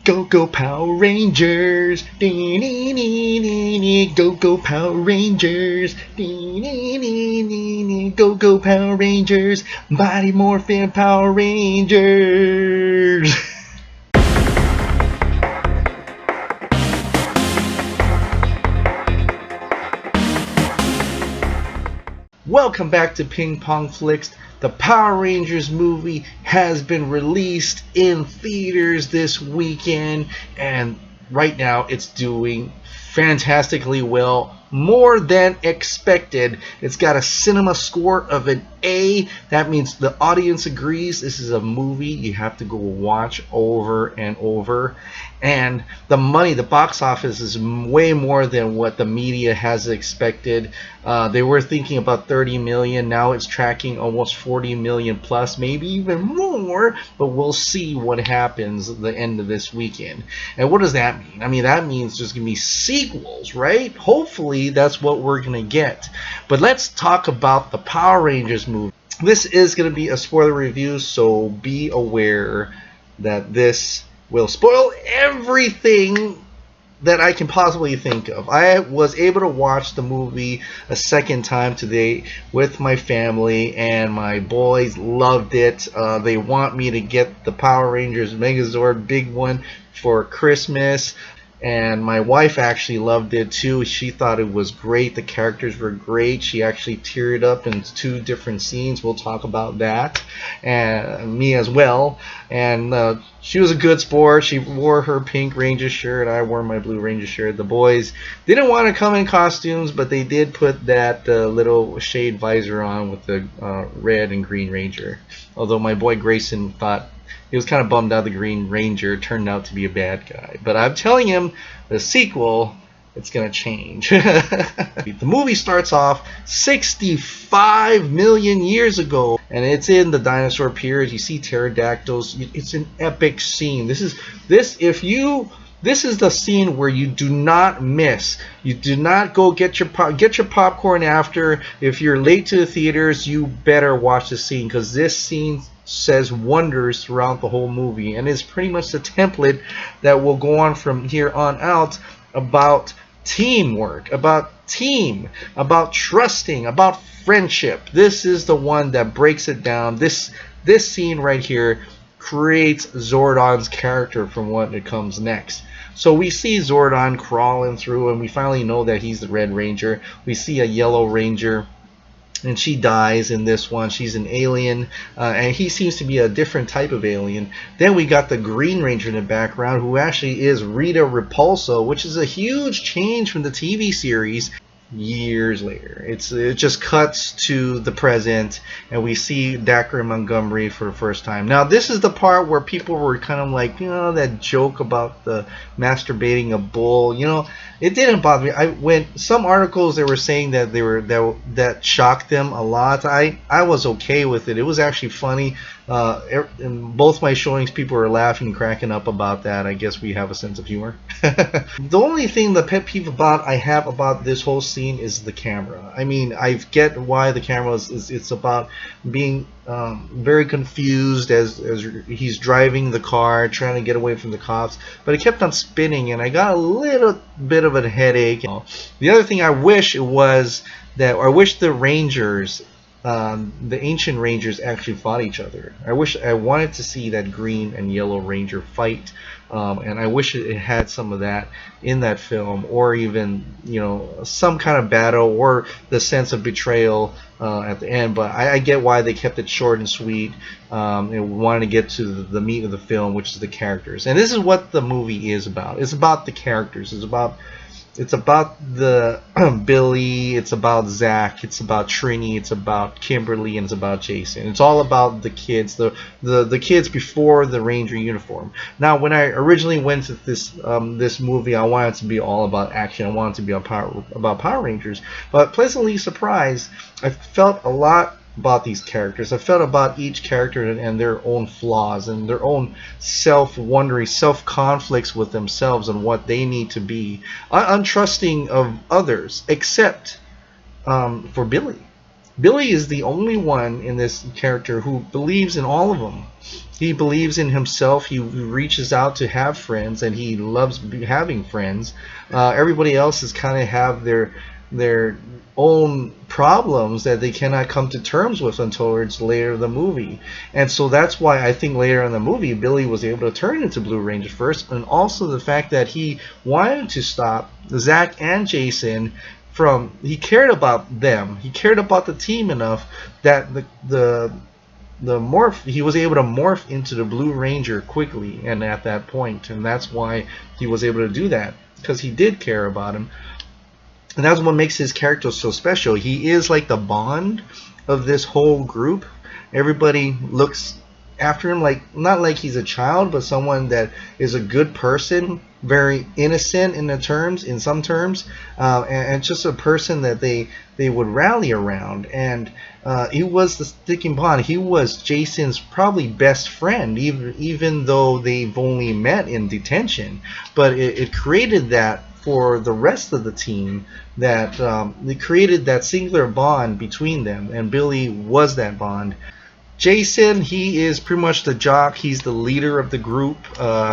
Go go Power Rangers! Go go Power Rangers! Go go Power Rangers! Body Morphin Power Rangers! Welcome back to Ping Pong Flicks. The Power Rangers movie has been released in theaters this weekend, and right now it's doing fantastically well, more than expected. It's got a cinema score of an A. That means the audience agrees this is a movie you have to go watch over and over. And the money, the box office is way more than what the media has expected. They were thinking about 30 million. Now it's tracking almost 40 million plus, maybe even more. But we'll see what happens at the end of this weekend. And what does that mean? I mean, that means there's going to be sequels, right? Hopefully that's what we're going to get. But let's talk about the Power Rangers movie. This is going to be a spoiler review, so be aware that this will spoil everything that I can possibly think of. I was able to watch the movie a second time today with my family, and my boys loved it. They want me to get the Power Rangers Megazord big one for Christmas. And my wife actually loved it too. She thought it was great. The characters were great. She actually teared up in 2 different scenes. We'll talk about that. And me as well. And she was a good sport. She wore her pink Ranger shirt. I wore my blue Ranger shirt. The boys didn't want to come in costumes, but they did put that little shade visor on with the red and green Ranger. Although my boy Grayson thought he was kind of bummed out the Green Ranger turned out to be a bad guy. But I'm telling him, the sequel, it's going to change. The movie starts off 65 million years ago, and it's in the dinosaur period. You see pterodactyls. It's an epic scene. This is the scene where you do not miss. You do not go get your popcorn after. If you're late to the theaters, you better watch the scene, because this scene says wonders throughout the whole movie, and is pretty much the template that will go on from here on out about teamwork, about trusting, about friendship. This is the one that breaks it down. This scene right here creates Zordon's character from what it comes next. So we see Zordon crawling through, and we finally know that he's the Red Ranger. We see a Yellow Ranger, and she dies in this one. She's an alien, and he seems to be a different type of alien. Then we got the Green Ranger in the background, who actually is Rita Repulsa, which is a huge change from the TV series. Years later, it just cuts to the present, and we see Dacre Montgomery for the first time. Now, this is the part where people were kind of like, that joke about the masturbating a bull. It didn't bother me. When some articles they were saying that that shocked them a lot. I was okay with it. It was actually funny. In both my showings, people were laughing and cracking up about that. I guess we have a sense of humor. The only thing, the pet peeve I have about this whole scene is the camera. I mean, I get why the camera it's about being very confused as he's driving the car, trying to get away from the cops, but it kept on spinning, and I got a little bit of a headache. The other thing I wish the Rangers, the ancient Rangers, actually fought each other. I wanted to see that Green and Yellow Ranger fight, and I wish it had some of that in that film, or even some kind of battle, or the sense of betrayal at the end. But I get why they kept it short and sweet, and wanted to get to the meat of the film, which is the characters. And this is what the movie is about. It's about the characters. It's about the Billy, it's about Zach, it's about Trini, it's about Kimberly, and it's about Jason. It's all about the kids, the kids before the Ranger uniform. Now, when I originally went to this movie, I wanted it to be all about action. I wanted it to be about Power Rangers. But pleasantly surprised, I felt a lot about these characters. I felt about each character and their own flaws and their own self-wondering, self-conflicts with themselves and what they need to be. Untrusting of others, except for Billy. Billy is the only one in this character who believes in all of them. He believes in himself. He reaches out to have friends, and he loves having friends. Everybody else is kind of have their own problems that they cannot come to terms with until it's later in the movie. And so that's why I think later in the movie Billy was able to turn into Blue Ranger first, and also the fact that he wanted to stop Zach and Jason from, he cared about them. He cared about the team enough that the morph, he was able to morph into the Blue Ranger quickly and at that point, and that's why he was able to do that, because he did care about him. And that's what makes his character so special. He is like the Bond of this whole group. Everybody looks after him, like, not like he's a child, but someone that is a good person, very innocent in some terms, and just a person that they would rally around. And he was the sticking bond. He was Jason's probably best friend, even though they've only met in detention. But it created that for the rest of the team, that they created that singular bond between them, and Billy was that bond. Jason, he is pretty much the jock. He's the leader of the group.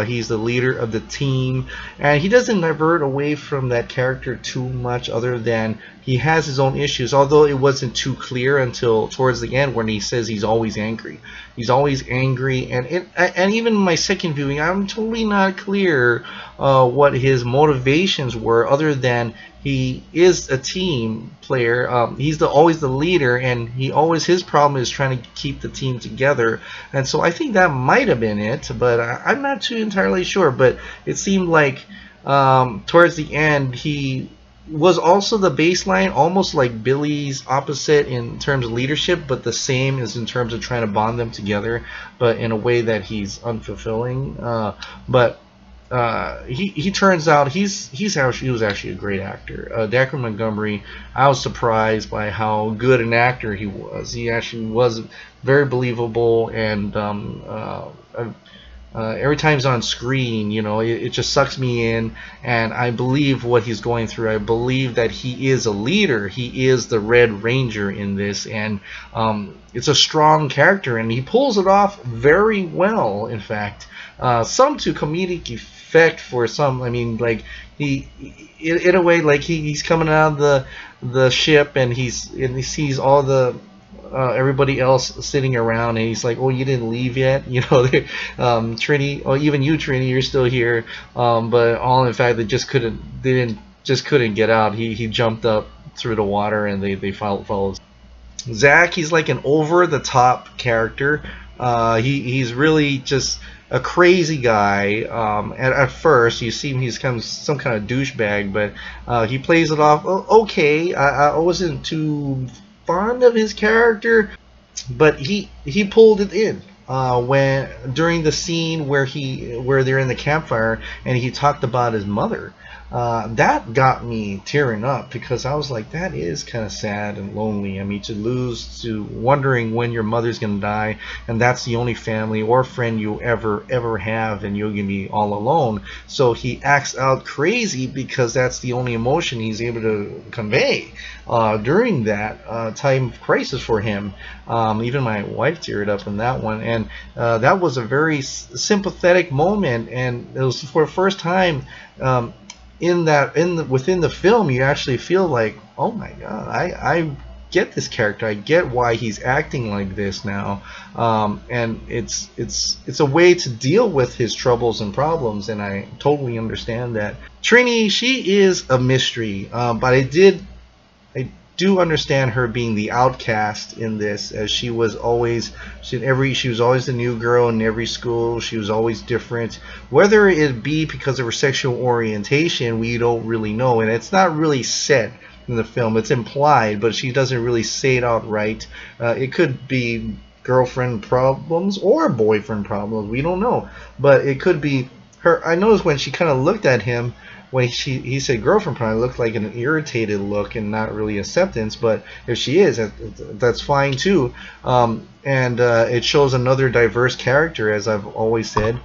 He's the leader of the team, and he doesn't divert away from that character too much, other than he has his own issues. Although it wasn't too clear until towards the end, when he says he's always angry. He's always angry, and even in my second viewing, I'm totally not clear what his motivations were, other than he is a team player. He's always the leader, and his problem is trying to keep the team together. And so I think that might have been it, but I'm not too entirely sure. But it seemed like towards the end he was also the baseline, almost like Billy's opposite in terms of leadership, but the same as in terms of trying to bond them together, but in a way that he's unfulfilling. But he turns out he was actually a great actor. Dacre Montgomery, I was surprised by how good an actor he was. He actually was very believable, and every time he's on screen, it just sucks me in, and I believe what he's going through. I believe that he is a leader. He is the Red Ranger in this, and it's a strong character, and he pulls it off very well. In fact, some to comedic effect for some. I mean, like he, in a way, like he's coming out of the ship, and he sees all the everybody else sitting around, and he's like, "Oh, you didn't leave yet?" Trini, or even you, Trini, you're still here. But all in fact, they just couldn't get out. He jumped up through the water, and they followed. Zach, he's like an over the top character. He's really just a crazy guy. At first, you see him, he's kind of some kind of douchebag, but he plays it off okay. I wasn't too fond of his character, but he pulled it in when during the scene where they're in the campfire and he talked about his mother. That got me tearing up, because I was like, that is kind of sad and lonely. I mean, to wondering when your mother's gonna die, and that's the only family or friend you ever have, and you're gonna be all alone. So he acts out crazy because that's the only emotion he's able to convey during that time of crisis for him. Even my wife teared up in that one, and that was a very sympathetic moment, and it was for the first time. Within the film, you actually feel like, oh my god, I get this character. I get why he's acting like this now, and it's a way to deal with his troubles and problems, and I totally understand that. Trini, she is a mystery, but I do understand her being the outcast in this, as she was always the new girl in every school. She was always different. Whether it be because of her sexual orientation, we don't really know, and it's not really said in the film. It's implied, but she doesn't really say it outright. It could be girlfriend problems or boyfriend problems. We don't know, but it could be her. I noticed when she kind of looked at him, when he said girlfriend probably looked like an irritated look and not really acceptance, but if she is, that's fine too. And it shows another diverse character, as I've always said.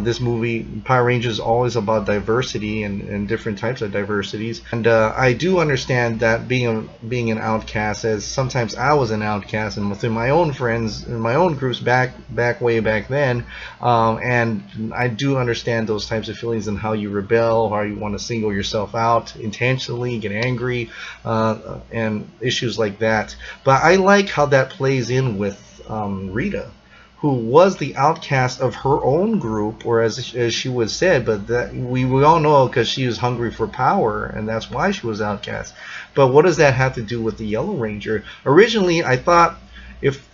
This movie, Power Rangers, is always about diversity and different types of diversities. And I do understand that being an outcast, as sometimes I was an outcast, and within my own friends and my own groups way back then. And I do understand those types of feelings and how you rebel, how you want to single yourself out intentionally, get angry, and issues like that. But I like how that plays in with Rita, who was the outcast of her own group, or as she was said, but that we all know because she was hungry for power, and that's why she was outcast. But what does that have to do with the Yellow Ranger? Originally, I thought if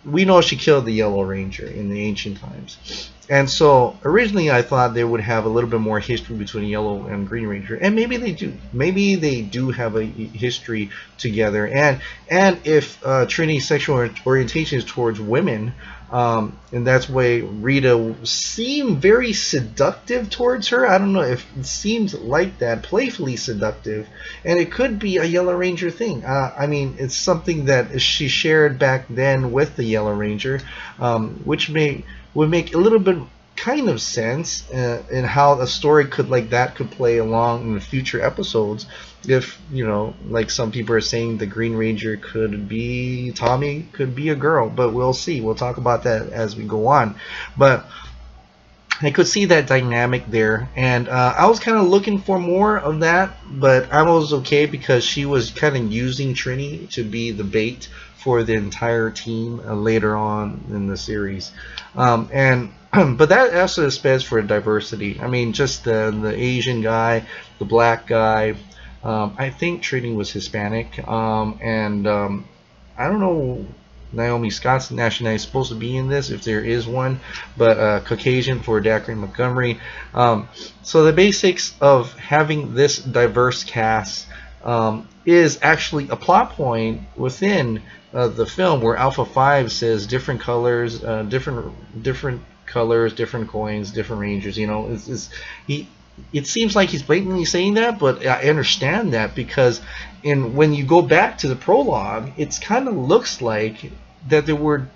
we know she killed the Yellow Ranger in the ancient times, and so originally I thought they would have a little bit more history between Yellow and Green Ranger, and maybe they do. Maybe they do have a history together, and if Trinity's sexual orientation is towards women, and that's why Rita seemed very seductive towards her. I don't know if it seems like that, playfully seductive, and it could be a Yellow Ranger thing. I mean, it's something that she shared back then with the Yellow Ranger, which would make a little bit kind of sense in how a story could play along in the future episodes. If like some people are saying, the Green Ranger Tommy could be a girl, but we'll see. We'll talk about that as we go on. But I could see that dynamic there, and I was kind of looking for more of that, but I was okay because she was kind of using Trini to be the bait for the entire team later on in the series, but that also speaks for diversity. I mean, just the Asian guy, the black guy. I think Trini was Hispanic, and I don't know Naomi Scott's nationality is supposed to be in this, if there is one, but Caucasian for Dacre Montgomery. So the basics of having this diverse cast is actually a plot point within the film, where Alpha 5 says different colors, different colors, different coins, different rangers. It seems like he's blatantly saying that, but I understand that because when you go back to the prologue, it kind of looks like that there were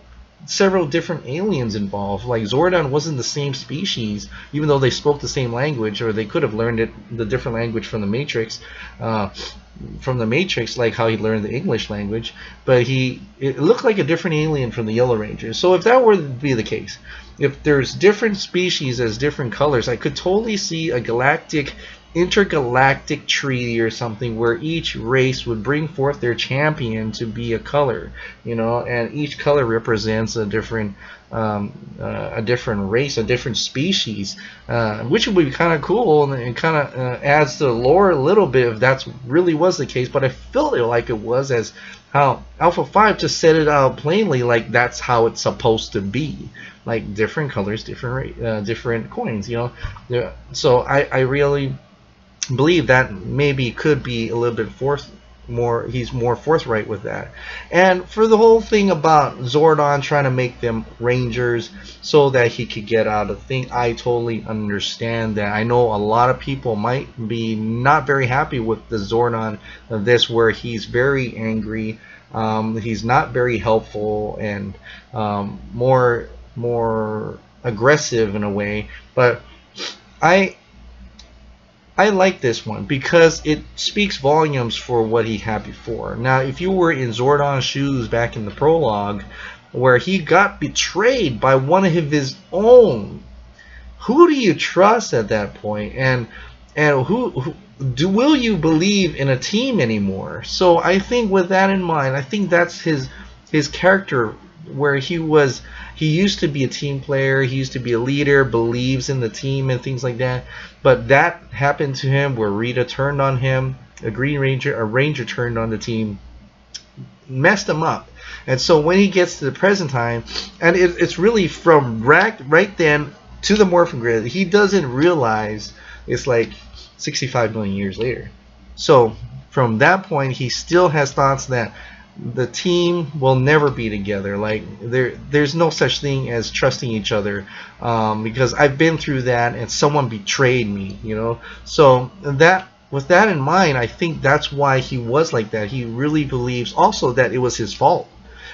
several different aliens involved. Like Zordon wasn't the same species, even though they spoke the same language, or they could have learned the different language from the Matrix. Like how he learned the English language, but it looked like a different alien from the Yellow Ranger. So if that were to be the case, if there's different species as different colors, I could totally see a intergalactic treaty or something where each race would bring forth their champion to be a color, and each color represents a different race, a different species, which would be kind of cool and kind of adds to the lore a little bit if that really was the case. But I felt it like it was, as how Alpha 5 just said it out plainly, like that's how it's supposed to be, like different colors, different coins, So I really believe that maybe could be a little bit he's more forthright with that. And for the whole thing about Zordon trying to make them Rangers so that he could get out of the thing, I totally understand that. I know a lot of people might be not very happy with the Zordon of this, where he's very angry, he's not very helpful, and more aggressive in a way. But I like this one because it speaks volumes for what he had before. Now, if you were in Zordon's shoes back in the prologue, where he got betrayed by one of his own, who do you trust at that point? And will you believe in a team anymore? So I think with that in mind, I think that's his character, where he used to be a team player, he used to be a leader, believes in the team and things like that. But that happened to him where Rita turned on him, a ranger turned on the team, messed him up. And so when he gets to the present time, and it's really from right then to the Morphin Grid, he doesn't realize it's like 65 million years later. So from that point, he still has thoughts that the team will never be together. Like there's no such thing as trusting each other, because I've been through that and someone betrayed me, you know. So that with that in mind, I think that's why he was like that. He really believes also that it was his fault.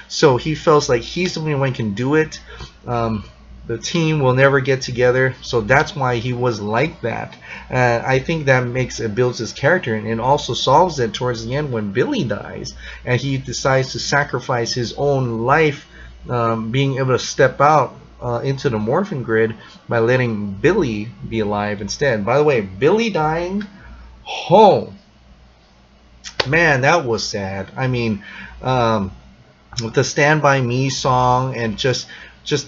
So he feels like he's the only one who can do it. Um, the team will never get together, so that's why he was like that. I think that makes it builds his character, and it also solves it towards the end when Billy dies, and he decides to sacrifice his own life, being able to step out into the morphin grid by letting Billy be alive instead. By the way, Billy dying, oh man, that was sad. I mean, with the Stand By Me song, and just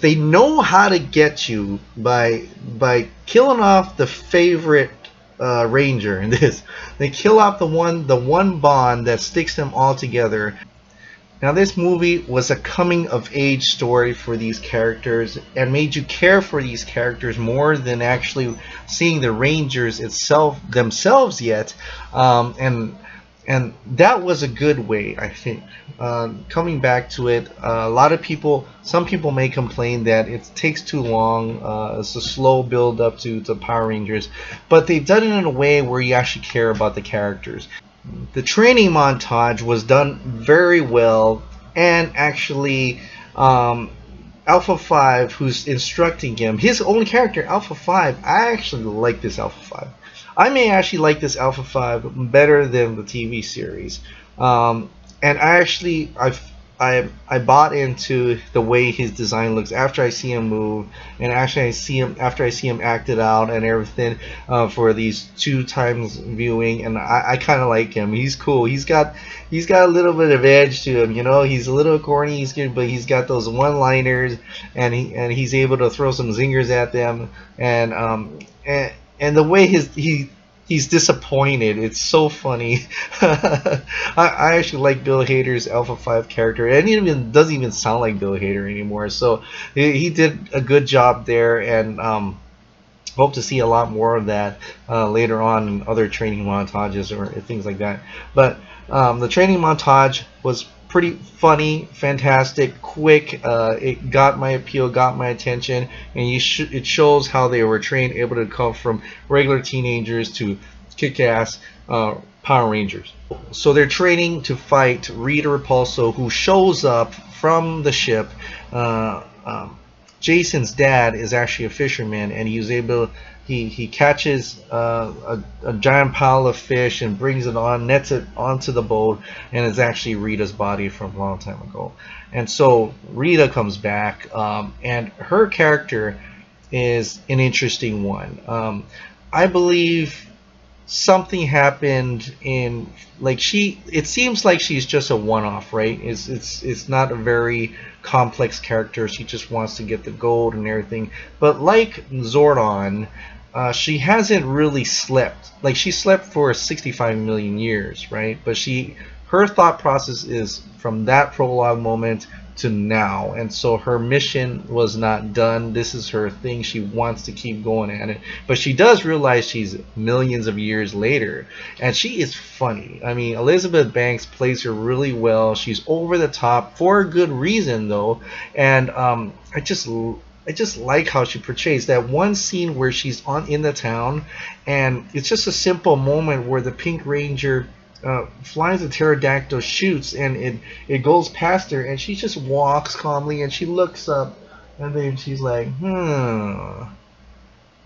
they know how to get you by killing off the favorite ranger in this. They kill off the one bond that sticks them all together. Now this movie was a coming of age story for these characters and made you care for these characters more than actually seeing the Rangers itself themselves yet. And that was a good way, I think. Coming back to it, a lot of people, some people may complain that it takes too long. It's a slow build up to Power Rangers, but they've done it in a way where you actually care about the characters. The training montage was done very well, and actually, Alpha 5, who's instructing him, his own character, Alpha 5, I actually like this Alpha 5. I may actually like this Alpha 5 better than the TV series. And I bought into the way his design looks after I see him move, and actually I see him after I see him acted out and everything, for these 2 times viewing, and I kind of like him. He's cool. He's got a little bit of edge to him, you know. He's a little corny, he's good, but he's got those one-liners, and he's able to throw some zingers at them, and the way he's disappointed. It's so funny. I actually like Bill Hader's Alpha 5 character, and he even doesn't even sound like Bill Hader anymore. So he did a good job there, and hope to see a lot more of that later on in other training montages or things like that. But the training montage was pretty funny, fantastic, quick. It got my appeal, got my attention, and it shows how they were trained, able to come from regular teenagers to kick-ass Power Rangers. So they're training to fight Rita Repulso, who shows up from the ship. Jason's dad is actually a fisherman, and he catches a giant pile of fish and brings it on, nets it onto the boat, and it's actually Rita's body from a long time ago. And so Rita comes back, and her character is an interesting one. I believe something happened in, like, it seems like she's just a one-off, right? It's not a very complex character. She just wants to get the gold and everything. But like Zordon, she hasn't really slept. Like, she slept for 65 million years, right? But her thought process is from that prologue moment to now, and so her mission was not done. This is her thing. She wants to keep going at it, but she does realize she's millions of years later, and she is funny. I mean, Elizabeth Banks plays her really well. She's over the top for a good reason, though, and I just like how she portrays that one scene where she's in the town, and it's just a simple moment where the Pink Ranger flies a pterodactyl, shoots, and it goes past her, and she just walks calmly, and she looks up, and then she's like,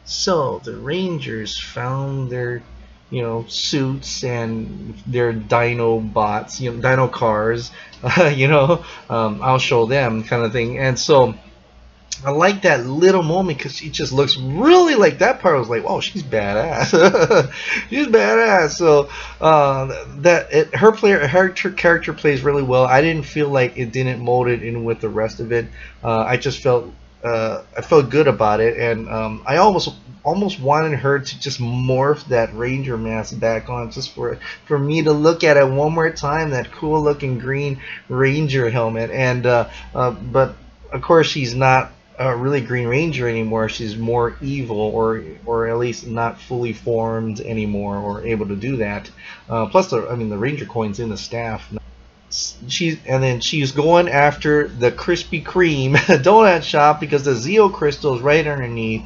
so the Rangers found their, suits and their dino bots, dino cars, I'll show them, kind of thing. And so I like that little moment because she just looks really like that part. I was like, oh, she's badass. She's badass. So her character plays really well. I didn't feel like it didn't mold it in with the rest of it. I just felt I felt good about it, and I almost wanted her to just morph that Ranger mask back on, just for me to look at it one more time. That cool looking green Ranger helmet, and but of course she's not really Green Ranger anymore. She's more evil, or at least not fully formed anymore, or able to do that. Plus, the Ranger coin's in the staff. she's going after the Krispy Kreme donut shop because the Zeo crystal is right underneath.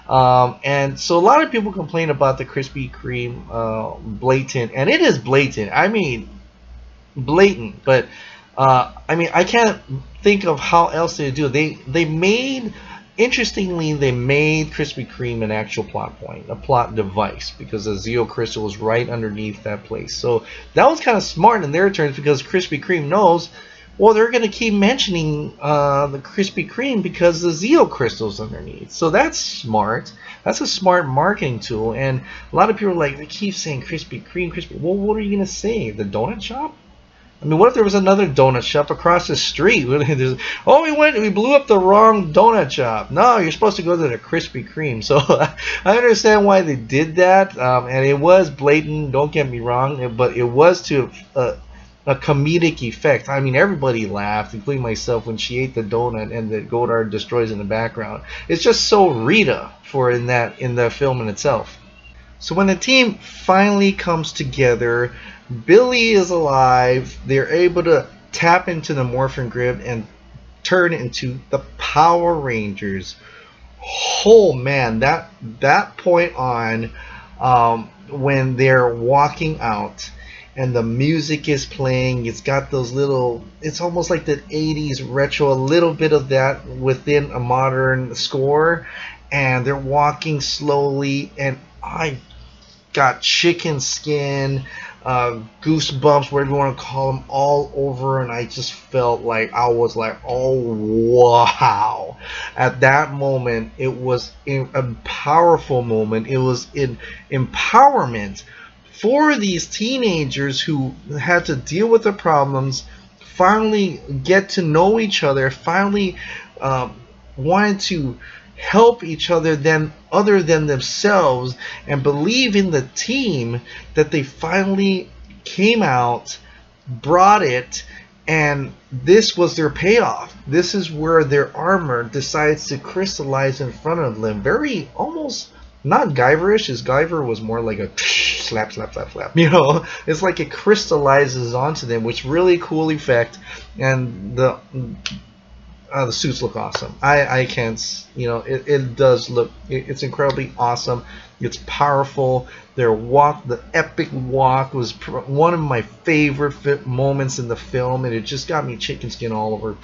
And so a lot of people complain about the Krispy Kreme blatant, and it is blatant. I mean, blatant. But I mean, I can't think of how else they do. They made interestingly they made Krispy Kreme an actual plot point, a plot device, because the Zeo crystal was right underneath that place. So that was kind of smart in their terms because Krispy Kreme knows. Well, they're going to keep mentioning the Krispy Kreme because the Zeo crystal's underneath. So that's smart. That's a smart marketing tool. And a lot of people are like, they keep saying Krispy Kreme, Krispy. Well, what are you going to say? The donut shop? I mean, what if there was another donut shop across the street? Oh, we blew up the wrong donut shop. No, you're supposed to go to the Krispy Kreme. So I understand why they did that, and it was blatant. Don't get me wrong, but it was to a comedic effect. I mean, everybody laughed, including myself, when she ate the donut and the Godard destroys in the background. It's just so Rita for in the film in itself. So when the team finally comes together, Billy is alive. They're able to tap into the Morphin Grid and turn into the Power Rangers. Oh man, that point on, when they're walking out and the music is playing, it's got those little, it's almost like the 80s retro, a little bit of that within a modern score, and they're walking slowly, and I got chicken skin, goosebumps, whatever you want to call them, all over, and I just felt like I was like, oh wow. At that moment, it was a powerful moment. It was in empowerment for these teenagers who had to deal with the problems, finally get to know each other, finally wanted to help each other other than themselves, and believe in the team, that they finally came out, brought it, and this was their payoff. This is where their armor decides to crystallize in front of them. Very almost not Guyverish, as Guyver was more like a slap, slap, slap, slap. You know, it's like it crystallizes onto them, which really cool effect, and the suits look awesome. I can't, you know, it does look, it's incredibly awesome. It's powerful. Their walk, the epic walk, was one of my favorite moments in the film, and it just got me chicken skin all over.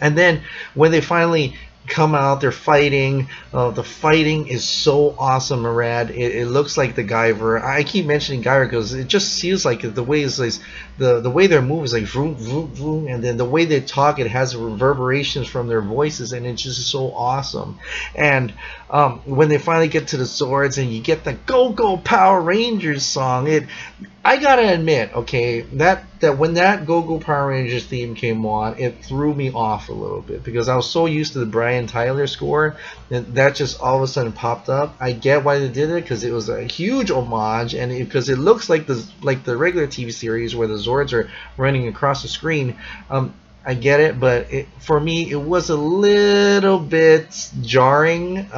And then when they finally come out, they're fighting. The fighting is so awesome and rad. It looks like the Guyver. I keep mentioning Guyver because it just feels like the way it's like, the way their move is like vroom, vroom, vroom, and then the way they talk, it has reverberations from their voices, and it's just so awesome. And when they finally get to the Zords and you get the Go Go Power Rangers song, I gotta admit, okay, that when that Go Go Power Rangers theme came on, it threw me off a little bit because I was so used to the Brian Tyler score that just all of a sudden popped up. I get why they did it, because it was a huge homage, and because it looks like the regular TV series where the Zords are running across the screen. I get it, but for me it was a little bit jarring.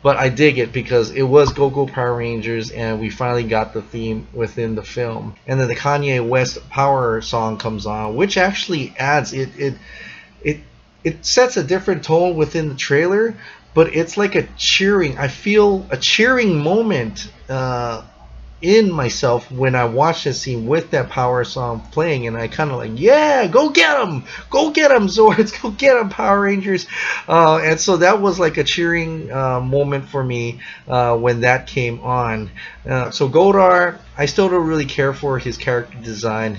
But I dig it because it was Go Go Power Rangers, and we finally got the theme within the film. And then the Kanye West Power song comes on, which actually adds it sets a different tone within the trailer, but it's like a cheering. I feel a cheering moment in myself when I watch this scene with that power song playing, and I kind of like, yeah, go get them, Zords, go get them, Power Rangers. And so that was like a cheering moment for me when that came on. So Godard, I still don't really care for his character design.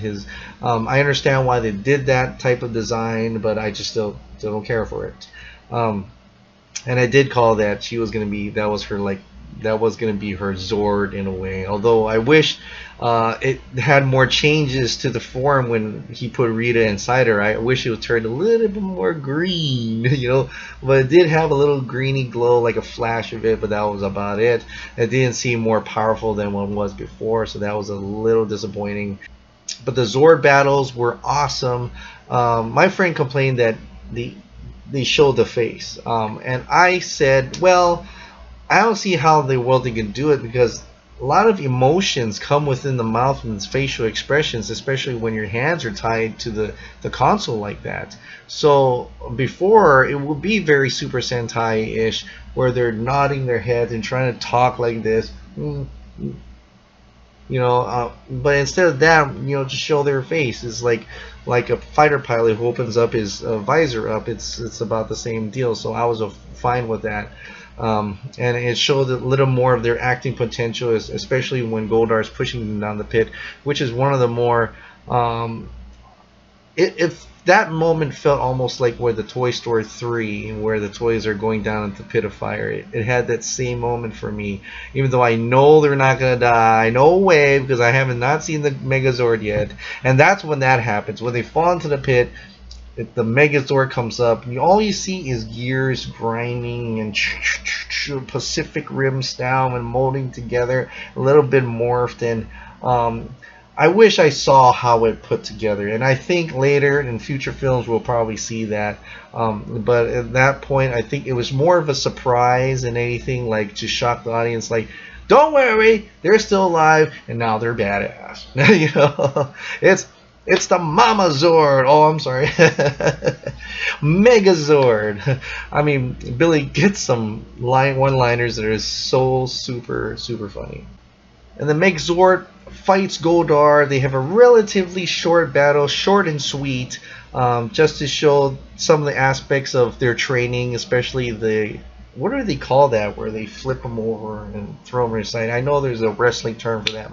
I understand why they did that type of design, but I just still don't care for it. And I did call that she was gonna be, that was gonna be her Zord in a way. Although I wish it had more changes to the form when he put Rita inside her. I wish it was turned a little bit more green, you know. But it did have a little greeny glow, like a flash of it, but that was about it. It didn't seem more powerful than what it was before, so that was a little disappointing. But the Zord battles were awesome. My friend complained that they showed the face, and I said, well, I don't see how they can do it, because a lot of emotions come within the mouth and its facial expressions, especially when your hands are tied to the console like that. So before, it would be very Super Sentai-ish, where they're nodding their heads and trying to talk like this. But instead of that, just show their face. It's like a fighter pilot who opens up his visor up. It's about the same deal. So I was fine with that. And it showed a little more of their acting potential, especially when Goldar's pushing them down the pit, which is one of the more if that moment felt almost like where the Toy Story 3, where the toys are going down into the pit of fire. It had that same moment for me, even though I know they're not gonna die, no way, because I haven't not seen the Megazord yet. And that's when that happens, when they fall into the pit. The Megazord comes up, and all you see is gears grinding and Pacific Rim style and molding together, a little bit morphed. And I wish I saw how it put together, and I think later in future films we'll probably see that. But at that point, I think it was more of a surprise than anything, like to shock the audience. Like, don't worry, they're still alive, and now they're badass. It's the Mama Zord. Oh, I'm sorry. Megazord. I mean, Billy gets some one-liners that are so super, super funny. And the Megazord fights Goldar. They have a relatively short battle, short and sweet, just to show some of the aspects of their training, especially what do they call that, where they flip them over and throw them aside? I know there's a wrestling term for that.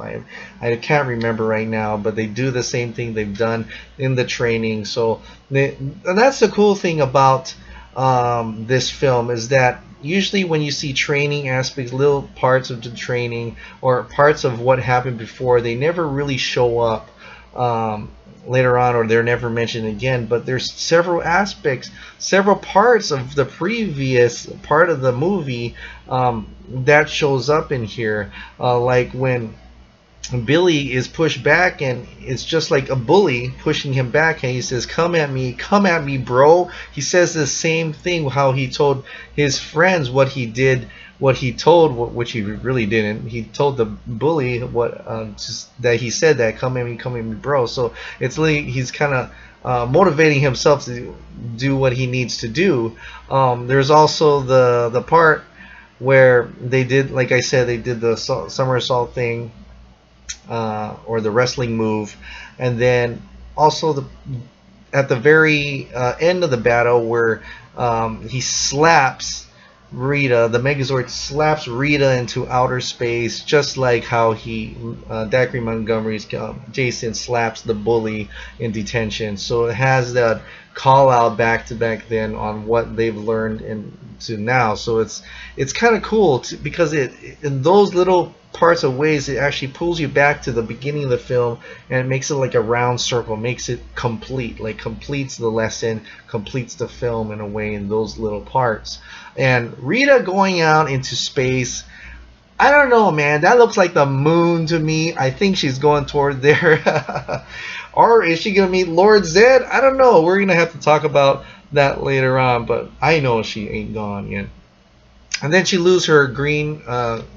I can't remember right now, but they do the same thing they've done in the training. So and that's the cool thing about this film, is that usually when you see training aspects, little parts of the training or parts of what happened before, they never really show up later on, or they're never mentioned again. But there's several aspects, several parts of the previous part of the movie that shows up in here, like when Billy is pushed back, and it's just like a bully pushing him back, and he says, come at me, bro." He says the same thing how he told his friends what he did, what he told, which he really didn't. He told the bully that he said that, come at me, bro." So it's like he's kind of motivating himself to do what he needs to do. There's also the part where they did, like I said, they did the somersault thing, or the wrestling move, and then also at the very end of the battle, where he slaps Rita, the Megazord slaps Rita into outer space, just like how Dacre Montgomery's Jason slaps the bully in detention. So it has that call out back to back then on what they've learned into now. So it's kind of cool because in those little parts of ways, it actually pulls you back to the beginning of the film, and it makes it like a round circle, makes it complete, like completes the lesson, completes the film in a way in those little parts. And Rita going out into space, I don't know, man, that looks like the moon to me. I think she's going toward there. Or is she gonna meet Lord Zed? I don't know. We're gonna have to talk about that later on, but I know she ain't gone yet. And then she loses her green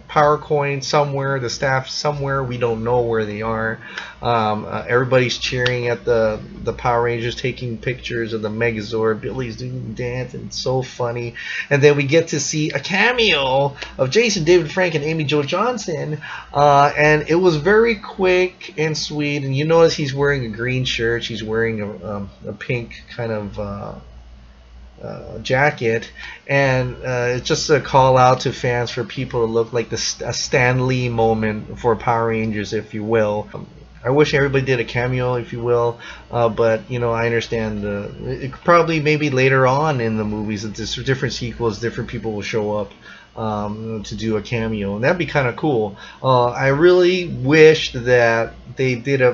power coin somewhere, the staff somewhere, we don't know where they are. Everybody's cheering at the Power Rangers, taking pictures of the Megazord. Billy's doing dance, and it's so funny. And then we get to see a cameo of Jason David Frank and Amy Jo Johnson, and it was very quick and sweet. And you notice he's wearing a green shirt, she's wearing a pink kind of jacket, and it's just a call out to fans for people to look like a Stan Lee moment for Power Rangers, if you will. I wish everybody did a cameo, if you will, but I understand it probably maybe later on in the movies, different sequels, different people will show up to do a cameo, and that'd be kind of cool. I really wished that they did a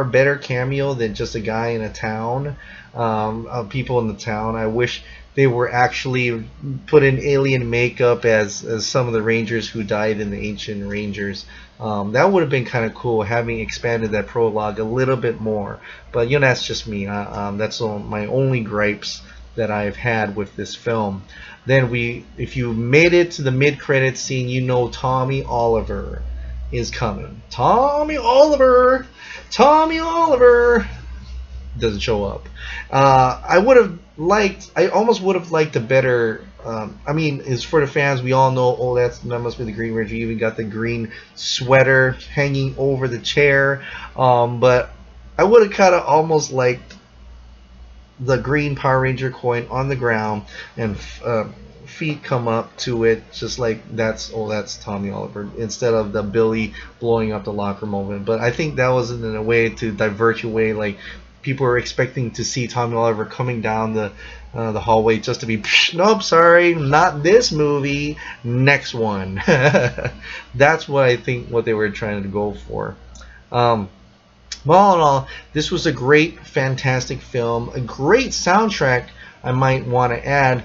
better cameo than just a guy in a town, of people in the town. I wish they were actually put in alien makeup as some of the Rangers who died in the Ancient Rangers. That would have been kind of cool, having expanded that prologue a little bit more. But that's just me. That's my only gripes that I've had with this film. Then if you made it to the mid-credits scene, Tommy Oliver is coming. Tommy Oliver. Tommy Oliver doesn't show up. I almost would have liked a better. I mean, is for the fans. We all know. Oh, that must be the Green Ranger. You even got the green sweater hanging over the chair. But I would have kind of almost liked the green Power Ranger coin on the ground and feet come up to it, just like that's Tommy Oliver, instead of the Billy blowing up the locker moment. But I think that was in a way to divert you away, like people were expecting to see Tommy Oliver coming down the hallway just to be, nope, sorry, not this movie, next one. That's what I think what they were trying to go for. Well, all in all, this was a great, fantastic film. A great soundtrack, I might want to add.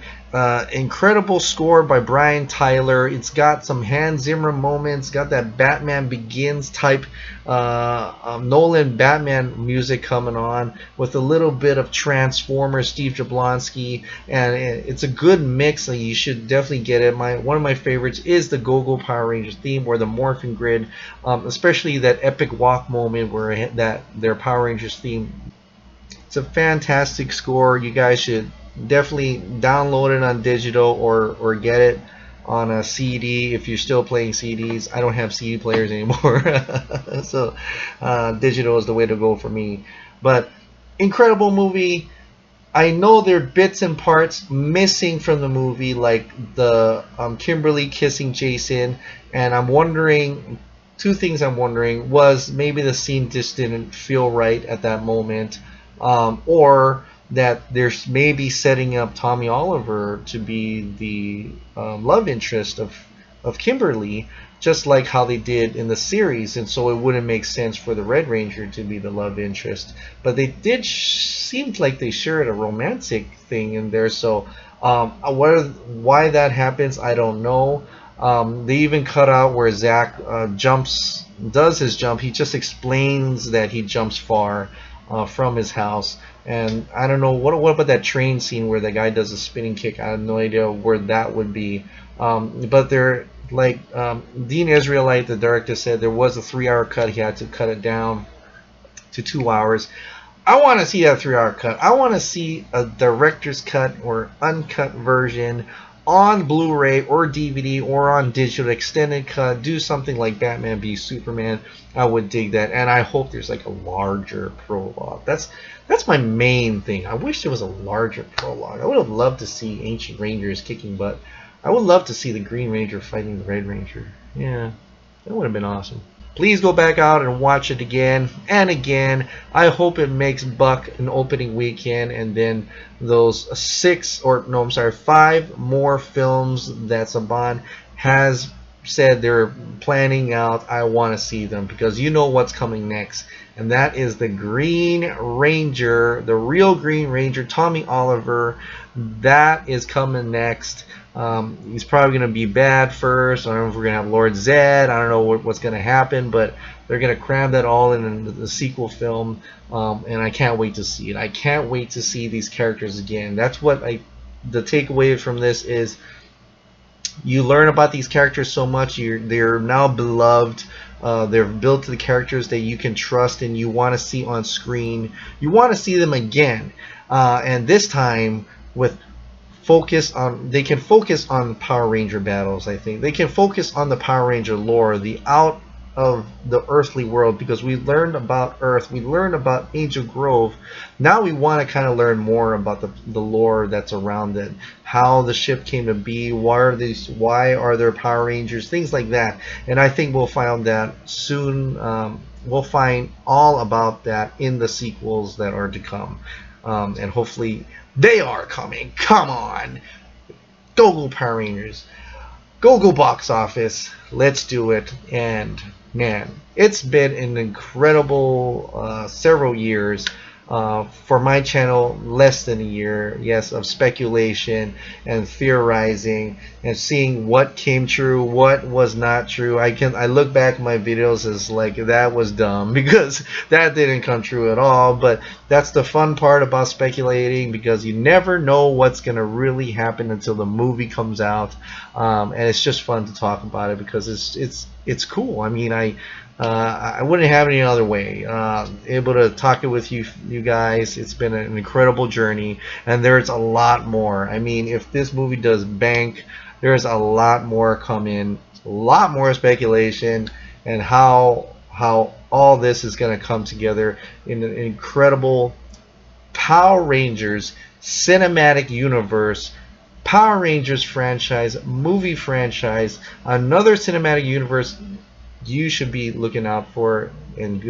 Incredible score by Brian Tyler. It's got some Hans Zimmer moments. Got that Batman Begins type Nolan Batman music coming on with a little bit of Transformers, Steve Jablonsky, and it's a good mix. You should definitely get it. One of my favorites is the Go-Go Power Rangers theme, or the Morphin Grid, especially that epic walk moment where their Power Rangers theme. It's a fantastic score. You guys should definitely download it on digital or get it on a CD if you're still playing CDs. I don't have CD players anymore, so digital is the way to go for me. But incredible movie. I know there are bits and parts missing from the movie, like the Kimberly kissing Jason, and I'm wondering, two things I'm wondering, was maybe the scene just didn't feel right at that moment, or that there's maybe setting up Tommy Oliver to be the love interest of Kimberly, just like how they did in the series, and so it wouldn't make sense for the Red Ranger to be the love interest. But they did seemed like they shared a romantic thing in there, so why that happens, I don't know. They even cut out where Zach does his jump. He just explains that he jumps far from his house. And I don't know, what about that train scene where the guy does a spinning kick? I have no idea where that would be. But they're like, Dean Israelite, the director, said there was a 3-hour cut. He had to cut it down to 2 hours. I want to see that 3-hour cut. I want to see a director's cut or uncut version on Blu-ray or DVD or on digital extended cut. Do something like Batman v Superman. I would dig that, and I hope there's like a larger prologue. That's my main thing. I wish there was a larger prologue. I would have loved to see Ancient Rangers kicking butt. I would love to see the Green Ranger fighting the Red Ranger. Yeah, that would have been awesome. Please go back out and watch it again and again. I hope it makes buck an opening weekend, and then those 5 more films that Saban has said they're planning out. I want to see them, because you know what's coming next, and that is the Green Ranger, the real Green Ranger, Tommy Oliver. That is coming next. He's probably going to be bad first. I don't know if we're going to have Lord Zed. I don't know what's going to happen, but they're going to cram that all in the sequel film, and I can't wait to see it. I can't wait to see these characters again. That's what the takeaway from this is. You learn about these characters so much. They're now beloved. They're built to the characters that you can trust and you want to see on screen. You want to see them again, and this time with they can focus on Power Ranger battles. I think they can focus on the Power Ranger lore, the out of the earthly world, because we learned about Earth, we learned about Angel Grove. Now we want to kind of learn more about the lore that's around it, how the ship came to be, why are there Power Rangers, things like that. And I think we'll find that soon. We'll find all about that in the sequels that are to come, and hopefully they are coming. Come on, Go Power Rangers, go box office, let's do it. And man, it's been an incredible several years. For my channel, less than a year, yes, of speculation and theorizing and seeing what came true, what was not true. I look back at my videos as like, that was dumb, because that didn't come true at all. But that's the fun part about speculating, because you never know what's going to really happen until the movie comes out. And it's just fun to talk about it because it's cool. I mean, I wouldn't have it any other way. Able to talk it with you guys. It's been an incredible journey, and there's a lot more. I mean, if this movie does bank, there's a lot more coming, a lot more speculation, and how all this is going to come together in an incredible Power Rangers cinematic universe, Power Rangers franchise, movie franchise, another cinematic universe you should be looking out for and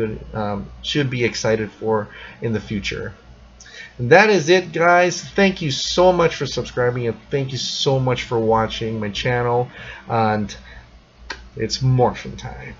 should be excited for in the future. And that is it, guys. Thank you so much for subscribing, and thank you so much for watching my channel. And it's morphin' time.